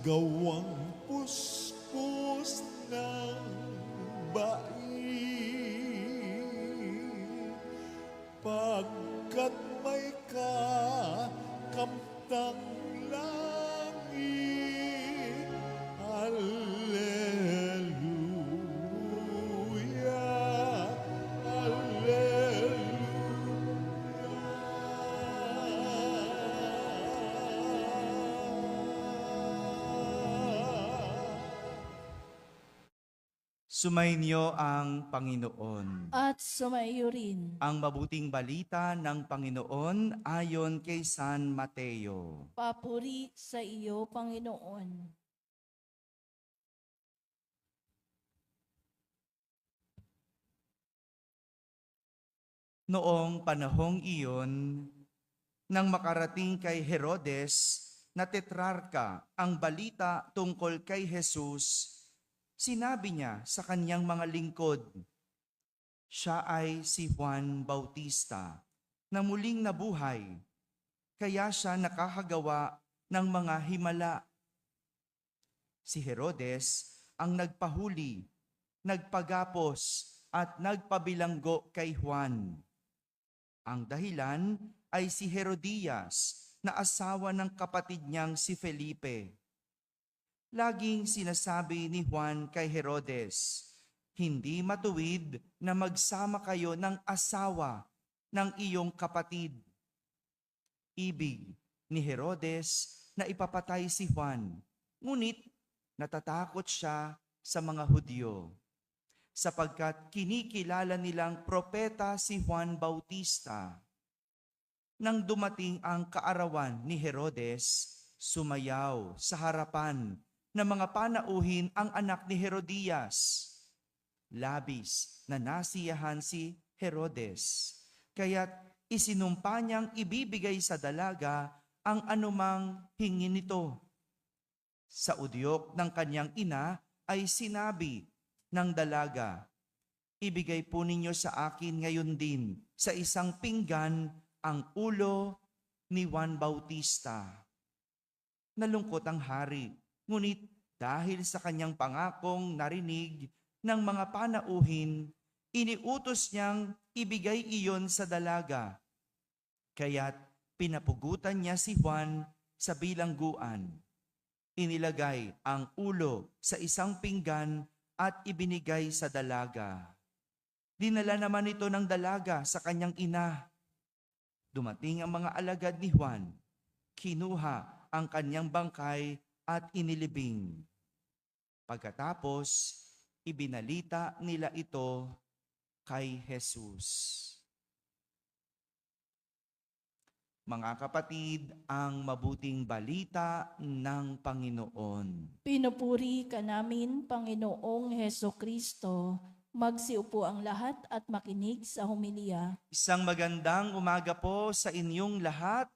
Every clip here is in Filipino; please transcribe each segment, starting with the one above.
Gawang puspos ng bai, pagkat may kakamtang langit. Alleluia, Sumainyo ang Panginoon. At sumaiyo rin. Ang mabuting balita ng Panginoon ayon kay San Mateo. Papuri sa iyo, Panginoon. Noong panahong iyon, nang makarating kay Herodes na tetrarka ang balita tungkol kay Jesus, sinabi niya sa kanyang mga lingkod, siya ay si Juan Bautista na muling nabuhay, kaya siya nakahagawa ng mga himala. Si Herodes ang nagpahuli, nagpagapos at nagpabilanggo kay Juan. Ang dahilan ay si Herodias na asawa ng kapatid niyang si Felipe. Laging sinasabi ni Juan kay Herodes, hindi matuwid na magsama kayo ng asawa ng iyong kapatid. Ibig ni Herodes na ipapatay si Juan, ngunit natatakot siya sa mga Hudyo, sapagkat kinikilala nilang propeta si Juan Bautista. Nang dumating ang kaarawan ni Herodes, sumayaw sa harapan ng mga panauhin ang anak ni Herodias. Labis na nasiyahan si Herodes, kaya't isinumpa niyang ibibigay sa dalaga ang anumang hingin nito. Sa udyok ng kanyang ina ay sinabi ng dalaga, ibigay po ninyo sa akin ngayon din sa isang pinggan ang ulo ni Juan Bautista. Nalungkot ang hari, ngunit dahil sa kanyang pangakong narinig ng mga panauhin, iniutos niyang ibigay iyon sa dalaga. Kaya't pinapugutan niya si Juan sa bilangguan. Inilagay ang ulo sa isang pinggan at ibinigay sa dalaga. Dinala naman ito ng dalaga sa kanyang ina. Dumating ang mga alagad ni Juan, kinuha ang kanyang bangkay at inilibing. Pagkatapos, ibinalita nila ito kay Jesus. Mga kapatid, ang mabuting balita ng Panginoon. Pinupuri ka namin, Panginoong Heso Kristo. Magsiupo ang lahat at makinig sa homilya. Isang magandang umaga po sa inyong lahat.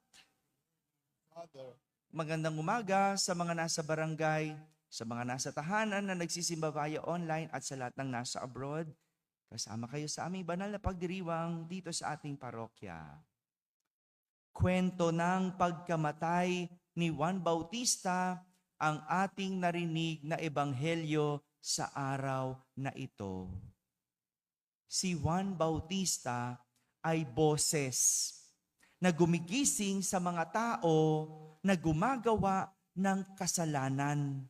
Father. Magandang umaga sa mga nasa barangay, sa mga nasa tahanan na nagsisimba via online at sa lahat ng nasa abroad. Kasama kayo sa aming banal na pagdiriwang dito sa ating parokya. Kwento ng pagkamatay ni Juan Bautista ang ating narinig na ebanghelyo sa araw na ito. Si Juan Bautista ay boses na gumigising sa mga tao na gumagawa ng kasalanan.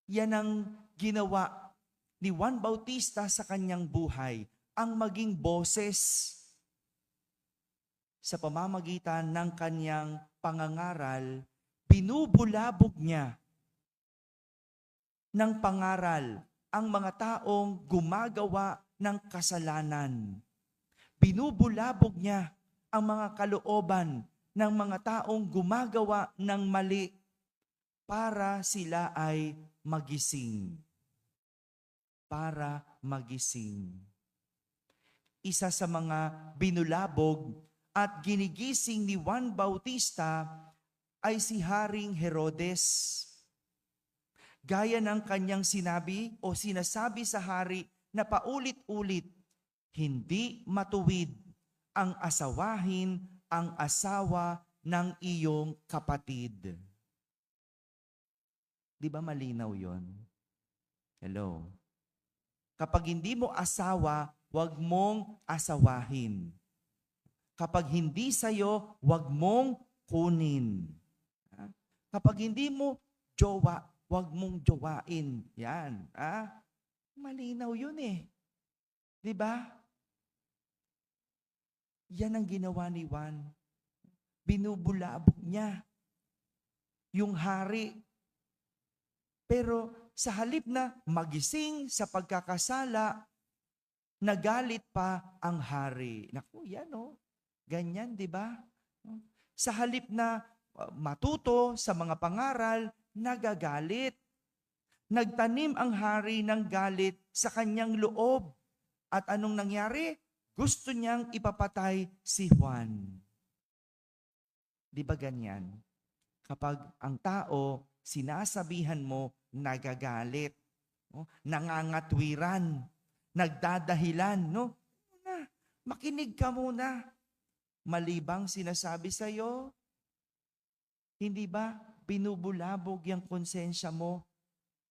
Yan ang ginawa ni Juan Bautista sa kanyang buhay, ang maging boses sa pamamagitan ng kanyang pangangaral. Binubulabog niya ng pangaral ang mga taong gumagawa ng kasalanan. Binubulabog niya ang mga kalooban ng mga taong gumagawa ng mali para sila ay magising. Para magising. Isa sa mga binulabog at ginigising ni Juan Bautista ay si Haring Herodes. Gaya ng kanyang sinabi o sinasabi sa hari na paulit-ulit, hindi matuwid ang asawahin ang asawa ng iyong kapatid. Di ba malinaw yon? Hello? Kapag hindi mo asawa, huwag mong asawahin. Kapag hindi sa'yo, huwag mong kunin. Ha? Kapag hindi mo jowa, huwag mong jowain. Yan. Malinaw yun eh. Di ba? Yan ang ginawa ni Juan. Binubulabog niya yung hari. Pero sa halip na magising sa pagkakasala, nagalit pa ang hari. Naku, yan o. Ganyan, di ba? Sa halip na matuto sa mga pangaral, nagagalit. Nagtanim ang hari ng galit sa kanyang loob. At anong nangyari? Gusto niyang ipapatay si Juan. Di ba ganyan? Kapag ang tao, sinasabihan mo, nagagalit, nangangatwiran, nagdadahilan, no? Makinig ka muna. Malibang sinasabi sa'yo, hindi ba binubulabog yung konsensya mo?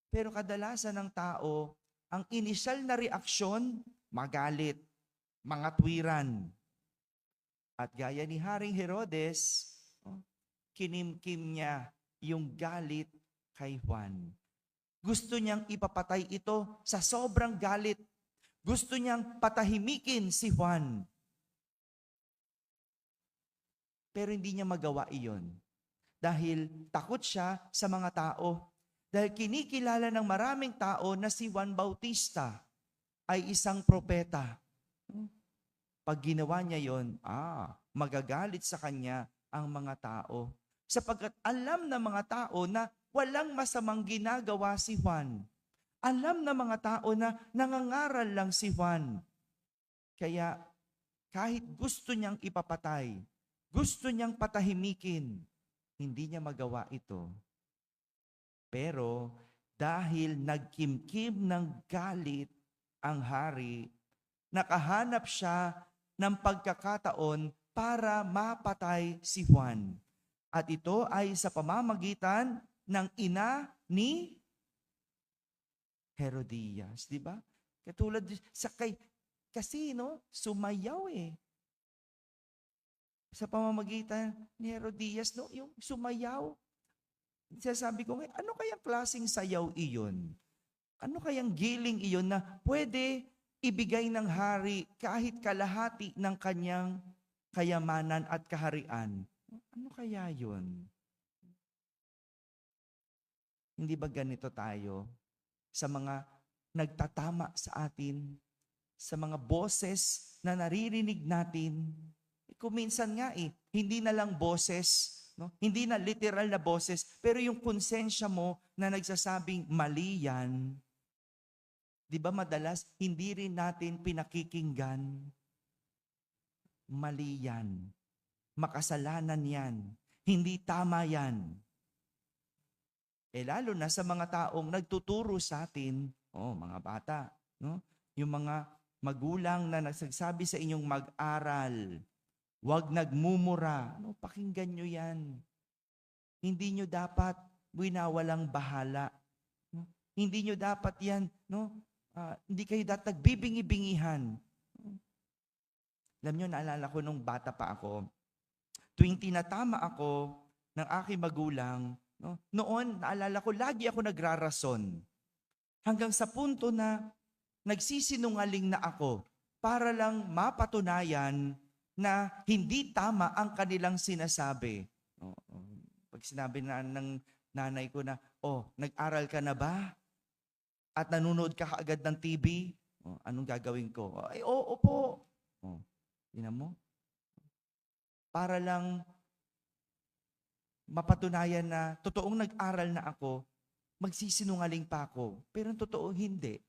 Pero kadalasan ng tao, ang inisyal na reaksyon, magalit, mangatwiran. At gaya ni Haring Herodes, kinimkim niya yung galit kay Juan. Gusto niyang ipapatay ito sa sobrang galit. Gusto niyang patahimikin si Juan. Pero hindi niya magawa iyon. Dahil takot siya sa mga tao. Dahil kinikilala ng maraming tao na si Juan Bautista ay isang propeta. Pag ginawa niya yon, magagalit sa kanya ang mga tao. Sapagkat alam ng mga tao na walang masamang ginagawa si Juan. Alam ng mga tao na nangangaral lang si Juan. Kaya kahit gusto niyang ipapatay, gusto niyang patahimikin, hindi niya magawa ito. Pero dahil nagkimkim ng galit ang hari, nakahanap siya ng pagkakataon para mapatay si Juan. At ito ay sa pamamagitan ng ina ni Herodias, di ba? Katulad sa kasi sumayaw eh. Sa pamamagitan ni Herodias, yung sumayaw. Sasabi ko, ano kayang klaseng sayaw iyon? Ano kayang giling iyon na pwede ibigay ng hari kahit kalahati ng kanyang kayamanan at kaharian? Ano kaya yun? Hindi ba ganito tayo sa mga nagtatama sa atin, sa mga boses na naririnig natin? Kuminsan nga hindi na lang boses, hindi na literal na boses, pero yung konsensya mo na nagsasabing mali yan, di ba madalas hindi rin natin pinakikinggan? Mali yan. Makasalanan yan. Hindi tama yan. Lalo na sa mga taong nagtuturo sa atin, mga bata, yung mga magulang na nagsasabi sa inyong mag-aral, huwag nagmumura. Pakinggan nyo yan. Hindi nyo dapat winawalang bahala. Hindi nyo dapat yan, hindi kayo dapat nagbibingi-bingihan. Alam nyo, naalala ko nung bata pa ako, tuwing tinatama ako ng aking magulang, noon, naalala ko, lagi ako nagrarason. Hanggang sa punto na nagsisinungaling na ako para lang mapatunayan na hindi tama ang kanilang sinasabi. Pag sinabi ng nanay ko na, nag-aral ka na ba? At nanonood ka kaagad ng TV? Anong gagawin ko? Ay, oo po. Tingnan mo. Para lang mapatunayan na totoong nag-aral na ako, magsisinungaling pa ako. Pero ang totoo, hindi.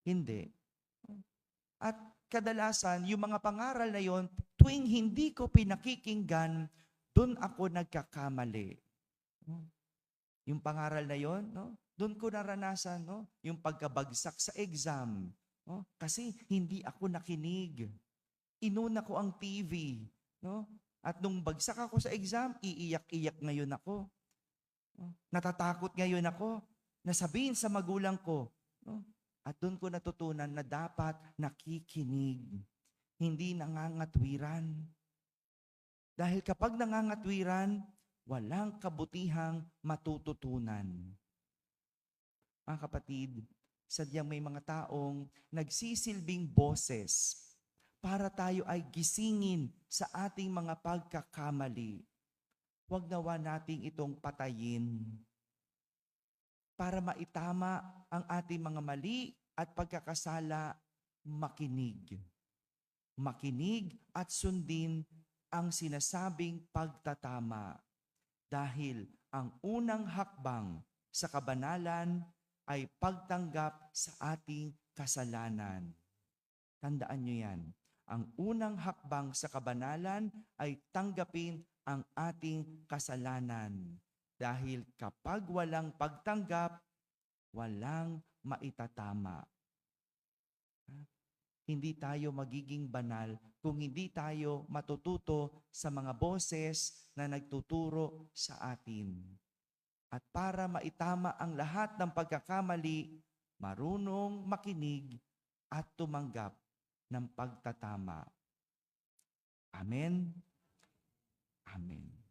Hindi. At kadalasan, yung mga pangaral na yon, tuwing hindi ko pinakikinggan, doon ako nagkakamali. Yung pangaral na yon, doon ko naranasan, yung pagkabagsak sa exam. Kasi hindi ako nakinig. Inuna ko ang TV. At nung bagsak ako sa exam, iiyak-iyak ngayon ako. Natatakot ngayon ako na sabihin sa magulang ko. No? At doon ko natutunan na dapat nakikinig, hindi nangangatwiran. Dahil kapag nangangatwiran, walang kabutihang matututunan. Mga kapatid, sadyang may mga taong nagsisilbing boses para tayo ay gisingin sa ating mga pagkakamali. Huwag nawa nating itong patayin para maitama ang ating mga mali at pagkakasala, makinig. Makinig at sundin ang sinasabing pagtatama. Dahil ang unang hakbang sa kabanalan ay pagtanggap sa ating kasalanan. Tandaan nyo yan. Ang unang hakbang sa kabanalan ay tanggapin ang ating kasalanan. Dahil kapag walang pagtanggap, walang maitatama. Hindi tayo magiging banal kung hindi tayo matututo sa mga boses na nagtuturo sa atin. At para maitama ang lahat ng pagkakamali, marunong makinig at tumanggap ng pagtatama. Amen. Amen.